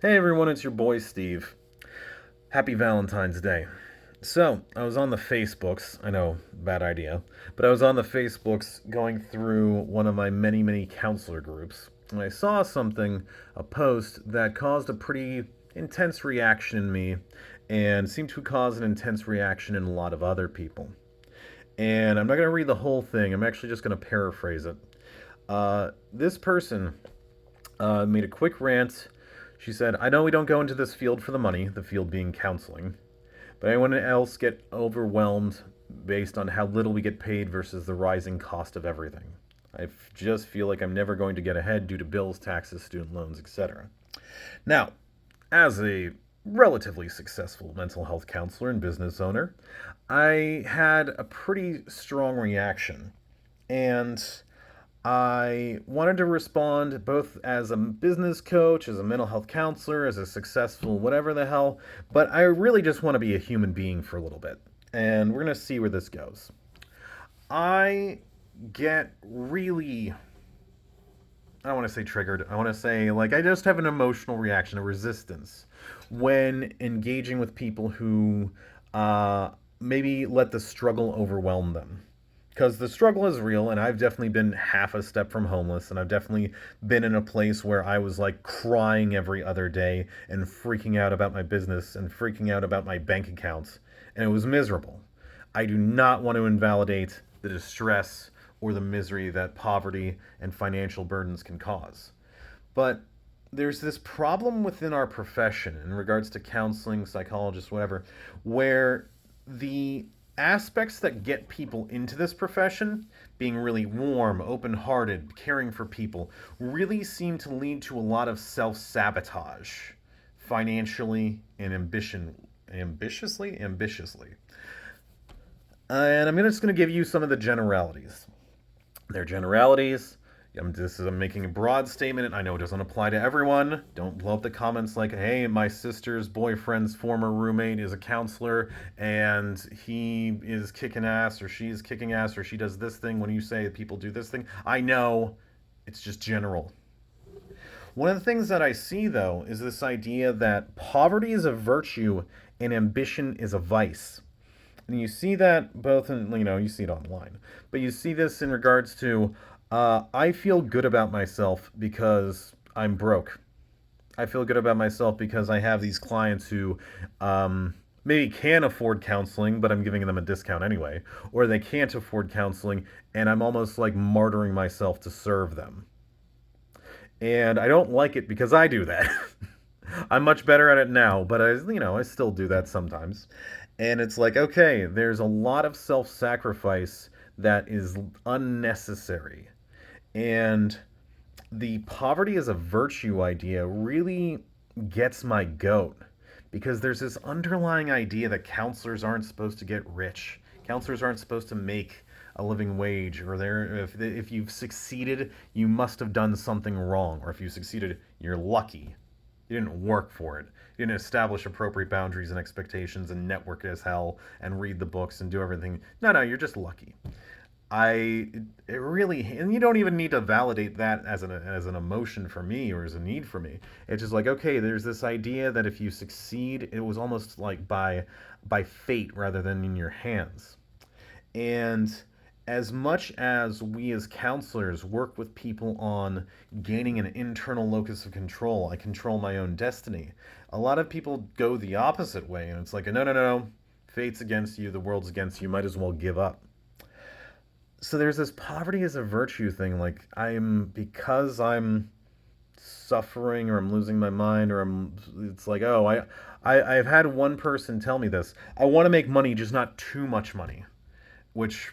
Hey everyone, it's your boy Steve. Happy Valentine's Day. So, I was on the Facebooks, I know, bad idea, but I was on the Facebooks going through one of my many counselor groups, and I saw something, a post, that caused a pretty intense reaction in me, and seemed to cause an intense reaction in a lot of other people. And I'm not going to read the whole thing, I'm actually just going to paraphrase it. This person made a quick rant. She said, I know we don't go into this field for the money, the field being counseling, but anyone else get overwhelmed based on how little we get paid versus the rising cost of everything. I just feel like I'm never going to get ahead due to bills, taxes, student loans, etc. Now, as a relatively successful mental health counselor and business owner, I had a pretty strong reaction. And I wanted to respond both as a business coach, as a mental health counselor, as a successful whatever the hell, but I really just want to be a human being for a little bit. And we're going to see where this goes. I get really, I don't want to say triggered. I want to say, like, I just have an emotional reaction, a resistance when engaging with people who maybe let the struggle overwhelm them, because the struggle is real, and I've definitely been half a step from homeless, and I've definitely been in a place where I was like crying every other day and freaking out about my business and freaking out about my bank accounts, and it was miserable. I do not want to invalidate the distress or the misery that poverty and financial burdens can cause. But there's this problem within our profession in regards to counseling, psychologists, whatever, where the aspects that get people into this profession, being really warm, open hearted, caring for people, really seem to lead to a lot of self sabotage financially and ambitiously. And I'm just going to give you some of the generalities. They're generalities. I'm making a broad statement. I know it doesn't apply to everyone. Don't blow up the comments like, hey, my sister's boyfriend's former roommate is a counselor and he is kicking ass or she's kicking ass or she does this thing when you say people do this thing. I know it's just general. One of the things that I see, though, is this idea that poverty is a virtue and ambition is a vice. And you see that both in, you see it online, but you see this in regards to, I feel good about myself because I'm broke. I feel good about myself because I have these clients who maybe can afford counseling, but I'm giving them a discount anyway, or they can't afford counseling, and I'm almost like martyring myself to serve them. And I don't like it because I do that. I'm much better at it now, but I still do that sometimes. And it's like, okay, there's a lot of self-sacrifice that is unnecessary. And the poverty as a virtue idea really gets my goat, because there's this underlying idea that counselors aren't supposed to get rich. Counselors aren't supposed to make a living wage, or if you've succeeded, you must have done something wrong, or if you succeeded, you're lucky. You didn't work for it. You didn't establish appropriate boundaries and expectations and network as hell and read the books and do everything. No, you're just lucky. It really, and you don't even need to validate that as an emotion for me or as a need for me. It's just like, okay, there's this idea that if you succeed, it was almost like by fate rather than in your hands. And as much as we as counselors work with people on gaining an internal locus of control, I control my own destiny, a lot of people go the opposite way. And it's like, no. Fate's against you, the world's against you, might as well give up. So there's this poverty as a virtue thing. Like, because I'm suffering or I'm losing my mind it's like, oh, I've had one person tell me this. I want to make money, just not too much money, which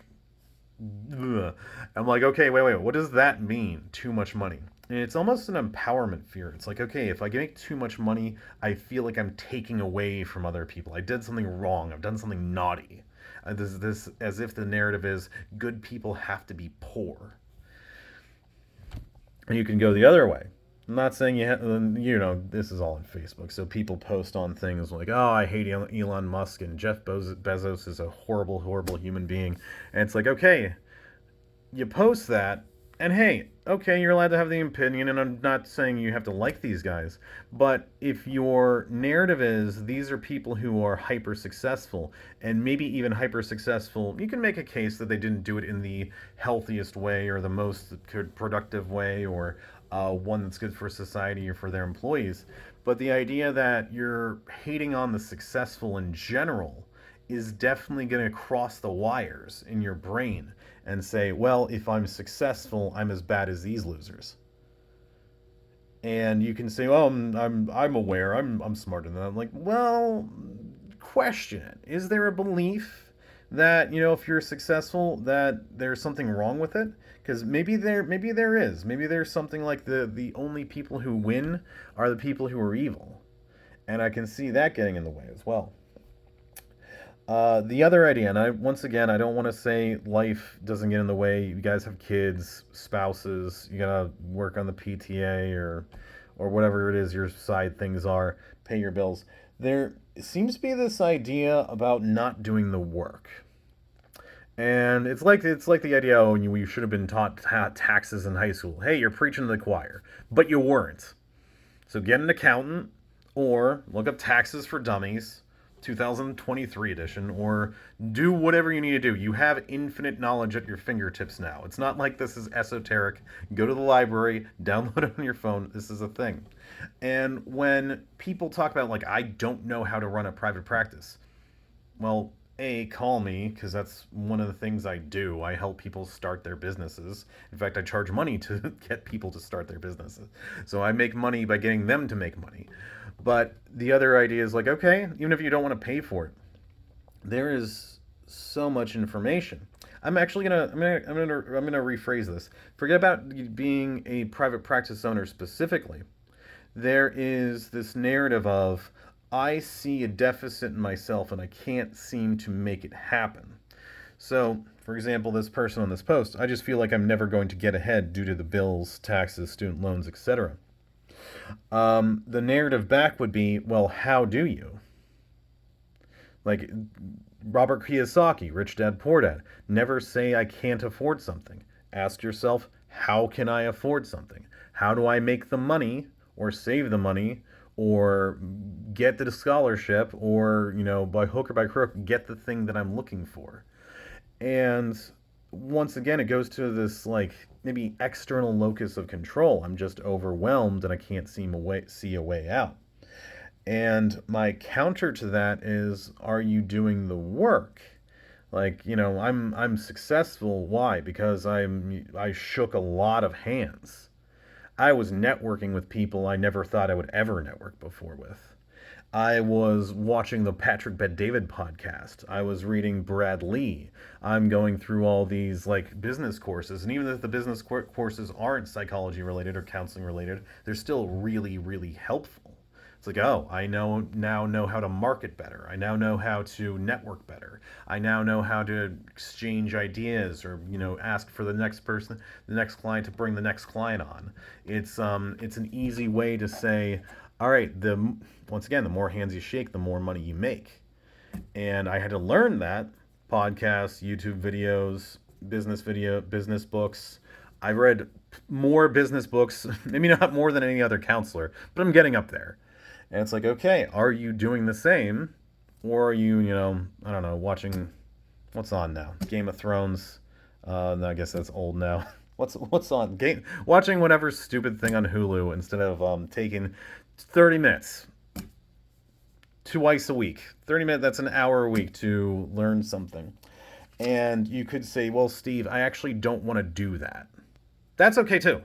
ugh. I'm like, okay, wait, what does that mean? Too much money. And it's almost an empowerment fear. It's like, okay, if I make too much money, I feel like I'm taking away from other people. I did something wrong. I've done something naughty. This as if the narrative is good people have to be poor. And you can go the other way. I'm not saying this is all on Facebook, so people post on things like, oh, I hate Elon Musk and Jeff Bezos is a horrible human being. And it's like, okay, you post that, And hey, okay, you're allowed to have the opinion, and I'm not saying you have to like these guys, but if your narrative is these are people who are hyper successful, and maybe even hyper successful, you can make a case that they didn't do it in the healthiest way or the most productive way or one that's good for society or for their employees. But the idea that you're hating on the successful in general is definitely going to cross the wires in your brain and say, well, if I'm successful, I'm as bad as these losers. And you can say, well, I'm aware, I'm smarter than that. I'm like, well, question it. Is there a belief that if you're successful, that there's something wrong with it? Because maybe there is. Maybe there's something like the only people who win are the people who are evil, and I can see that getting in the way as well. The other idea, and once again, I don't want to say life doesn't get in the way. You guys have kids, spouses. You gotta work on the PTA or whatever it is your side things are. Pay your bills. There seems to be this idea about not doing the work, and it's like the idea, oh, you should have been taught taxes in high school. Hey, you're preaching to the choir, but you weren't. So get an accountant or look up Taxes for Dummies, 2023 edition, or do whatever you need to do. You have infinite knowledge at your fingertips now. It's not like this is esoteric. Go to the library, download it on your phone. This is a thing. And when people talk about, like, I don't know how to run a private practice, well, call me, because that's one of the things I do. I help people start their businesses. In fact, I charge money to get people to start their businesses. So I make money by getting them to make money. But the other idea is like, okay, even if you don't want to pay for it, there is so much information. I'm gonna rephrase this. Forget about being a private practice owner specifically. There is this narrative of I see a deficit in myself and I can't seem to make it happen. So, for example, this person on this post, I just feel like I'm never going to get ahead due to the bills, taxes, student loans, etc. The narrative back would be, well, how do you? Like Robert Kiyosaki, Rich Dad Poor Dad, never say I can't afford something. Ask yourself, how can I afford something? How do I make the money or save the money or get the scholarship or, by hook or by crook, get the thing that I'm looking for? And once again, it goes to this like maybe external locus of control. I'm just overwhelmed and I can't see a way out. And my counter to that is, are you doing the work? Like, I'm successful. Why? Because I shook a lot of hands. I was networking with people I never thought I would ever network before with. I was watching the Patrick Bet David podcast. I was reading Brad Lee. I'm going through all these like business courses, and even if the business courses aren't psychology related or counseling related, they're still really, really helpful. It's like, oh, I now know how to market better. I now know how to network better. I now know how to exchange ideas or ask for the next person, the next client to bring the next client on. It's an easy way to say, all right, once again, the more hands you shake, the more money you make. And I had to learn that podcasts, YouTube videos, business books. I read more business books, maybe not more than any other counselor, but I'm getting up there. And it's like, okay, are you doing the same? Or are you, I don't know, watching, what's on now? Game of Thrones. No, I guess that's old now. What's on? Watching whatever stupid thing on Hulu instead of taking 30 minutes twice a week. 30 minutes, that's an hour a week to learn something. And you could say, well, Steve, I actually don't want to do that. That's okay too.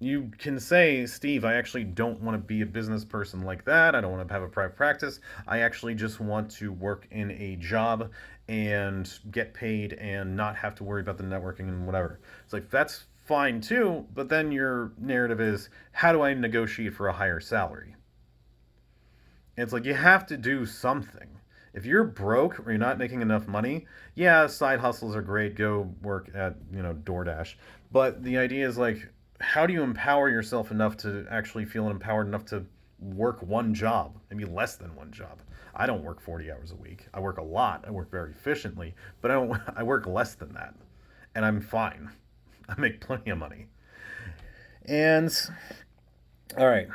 You can say, Steve, I actually don't want to be a business person like that. I don't want to have a private practice. I actually just want to work in a job and get paid and not have to worry about the networking and whatever. It's like, that's fine too, but then your narrative is, how do I negotiate for a higher salary? And it's like, you have to do something. If you're broke or you're not making enough money, yeah, side hustles are great. Go work at, DoorDash. But the idea is like, how do you empower yourself enough to actually feel empowered enough to work one job, maybe less than one job? I don't work 40 hours a week. I work a lot. I work very efficiently, but I work less than that. And I'm fine. I make plenty of money. And all right.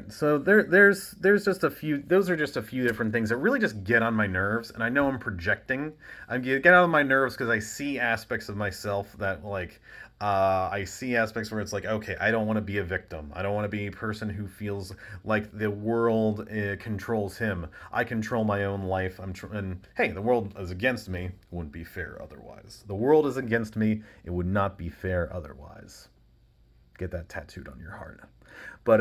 So there's just a few. Those are just a few different things that really just get on my nerves, and I know I'm projecting. I get on my nerves because I see aspects of myself that like. I see aspects where it's like, okay, I don't want to be a victim. I don't want to be a person who feels like the world controls him. I control my own life. And hey, the world is against me. It wouldn't be fair otherwise. The world is against me. It would not be fair otherwise. Get that tattooed on your heart. But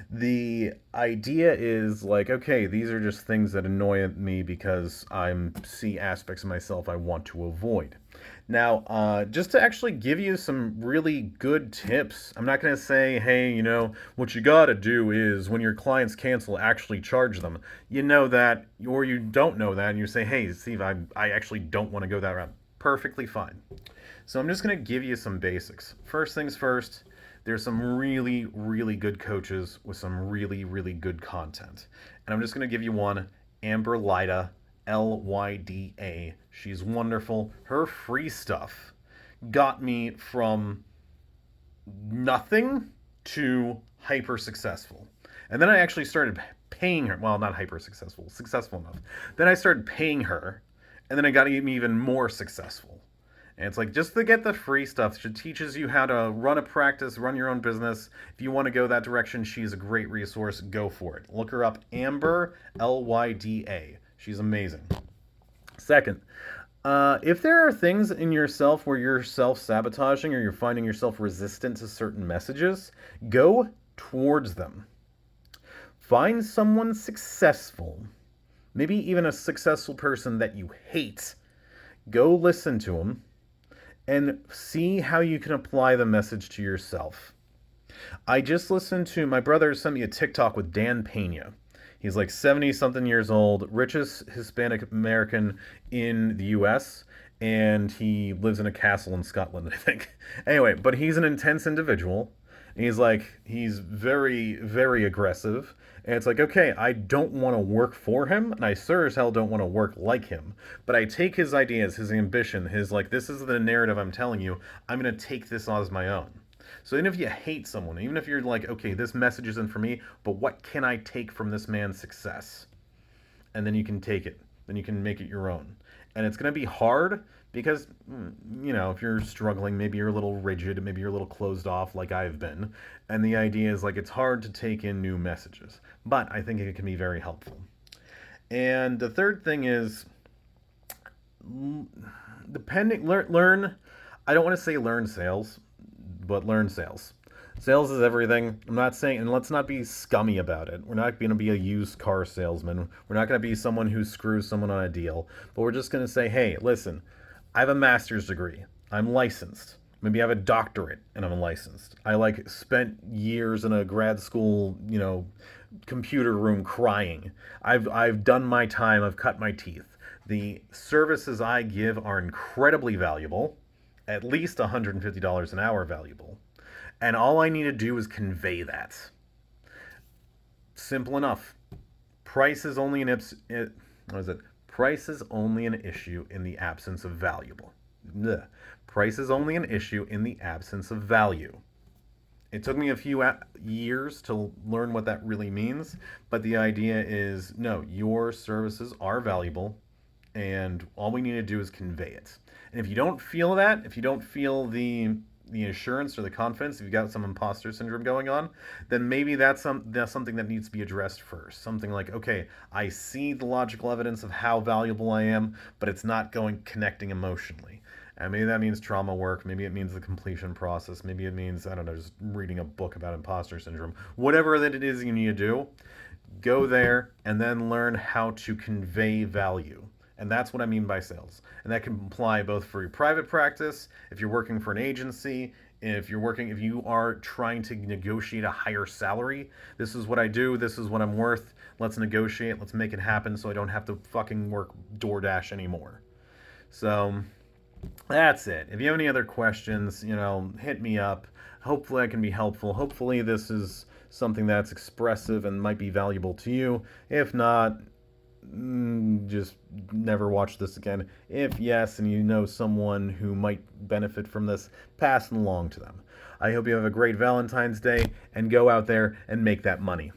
the idea is like, okay, these are just things that annoy me because I see aspects of myself I want to avoid. Now, just to actually give you some really good tips, I'm not going to say, hey, what you got to do is when your clients cancel, actually charge them. You know that, or you don't know that, and you say, hey, Steve, I actually don't want to go that route. Perfectly fine. So I'm just going to give you some basics. First things first, there's some really, really good coaches with some really, really good content. And I'm just going to give you one, Amber Lyda, Lyda. She's wonderful. Her free stuff got me from nothing to hyper successful. And then I actually started paying her. Well, not hyper successful, successful enough. Then I started paying her, and then I got me even more successful. And it's like just to get the free stuff. She teaches you how to run a practice, run your own business. If you want to go that direction, she's a great resource. Go for it. Look her up, Amber Lyda. She's amazing. Second, if there are things in yourself where you're self-sabotaging or you're finding yourself resistant to certain messages, go towards them. Find someone successful, maybe even a successful person that you hate. Go listen to them and see how you can apply the message to yourself. I just listened to my brother sent me a TikTok with Dan Pena. He's like 70 something years old, richest Hispanic American in the US, and he lives in a castle in Scotland, I think. Anyway, but he's an intense individual. He's very, very aggressive. And it's like, okay, I don't want to work for him, and I sure as hell don't want to work like him. But I take his ideas, his ambition, his like, this is the narrative I'm telling you. I'm going to take this as my own. So even if you hate someone, even if you're like, okay, this message isn't for me, but what can I take from this man's success? And then you can take it. Then you can make it your own. And it's going to be hard because, if you're struggling, maybe you're a little rigid, maybe you're a little closed off like I've been. And the idea is like it's hard to take in new messages. But I think it can be very helpful. And the third thing is learn. I don't want to say learn sales, but learn sales. Sales is everything. I'm not saying, and let's not be scummy about it. We're not going to be a used car salesman. We're not going to be someone who screws someone on a deal. But we're just going to say, hey, listen, I have a master's degree. I'm licensed. Maybe I have a doctorate and I'm licensed. I spent years in a grad school, computer room crying. I've done my time. I've cut my teeth. The services I give are incredibly valuable, at least $150 an hour valuable. And all I need to do is convey that. Simple enough. Price is only what is it? Price is only an issue in the absence of valuable. Blech. Price is only an issue in the absence of value. It took me a few years to learn what that really means, but the idea is no, your services are valuable, and all we need to do is convey it. And if you don't feel that, if you don't feel the assurance or the confidence, if you've got some imposter syndrome going on, then maybe that's something that needs to be addressed first. Something like, okay, I see the logical evidence of how valuable I am, but it's not connecting emotionally. And maybe that means trauma work. Maybe it means the completion process. Maybe it means, I don't know, just reading a book about imposter syndrome. Whatever that it is you need to do, go there and then learn how to convey value. And that's what I mean by sales. And that can apply both for your private practice, if you're working for an agency, if you are trying to negotiate a higher salary. This is what I do, this is what I'm worth. Let's negotiate, let's make it happen so I don't have to fucking work DoorDash anymore. So that's it. If you have any other questions, hit me up. Hopefully I can be helpful. Hopefully this is something that's expressive and might be valuable to you. If not, just never watch this again. If yes, and you know someone who might benefit from this, pass it along to them. I hope you have a great Valentine's Day and go out there and make that money.